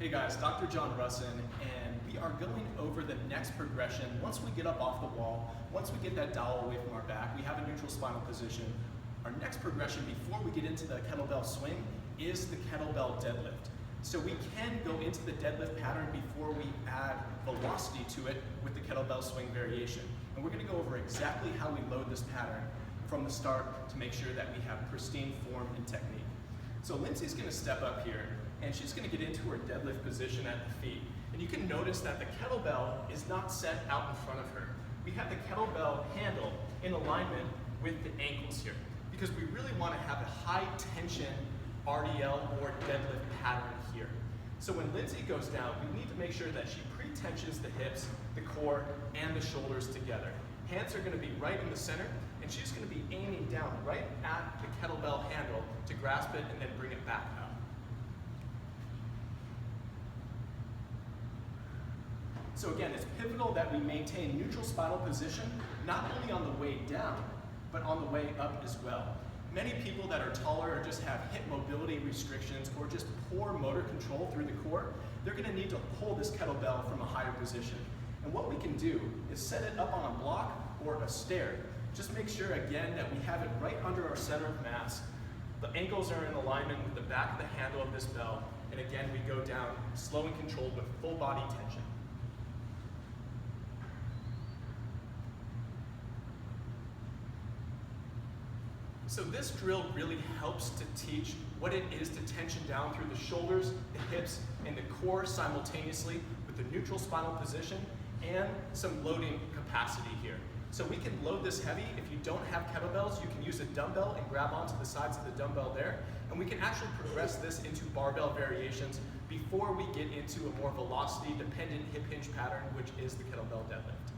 Hey guys, Dr. John Rusin, and we are going over the next progression. Once we get up off the wall, once we get that dowel away from our back, we have a neutral spinal position. Our next progression before we get into the kettlebell swing is the kettlebell deadlift. So we can go into the deadlift pattern before we add velocity to it with the kettlebell swing variation. And we're going to go over exactly how we load this pattern from the start to make sure that we have pristine form and technique. So Lindsay's going to step up here, and she's going to get into her deadlift position at the feet. And you can notice that the kettlebell is not set out in front of her. We have the kettlebell handle in alignment with the ankles here, because we really want to have a high tension RDL or deadlift pattern here. So when Lindsay goes down, we need to make sure that she pre-tensions the hips, the core, and the shoulders together. Hands are going to be right in the center, and she's going to be aiming down right at the kettlebell handle to grasp it and then bring it back up. So again, it's pivotal that we maintain neutral spinal position, not only on the way down, but on the way up as well. Many people that are taller or just have hip mobility restrictions or just poor motor control through the core, they're going to need to pull this kettlebell from a higher position. And what we can do is set it up on a block or a stair. Just make sure again that we have it right under our center of mass. The ankles are in alignment with the back of the handle of this bell. And again, we go down slow and controlled with full body tension. So this drill really helps to teach what it is to tension down through the shoulders, the hips, and the core simultaneously with the neutral spinal position and some loading capacity here. So we can load this heavy. If you don't have kettlebells, you can use a dumbbell and grab onto the sides of the dumbbell there. And we can actually progress this into barbell variations before we get into a more velocity-dependent hip hinge pattern, which is the kettlebell deadlift.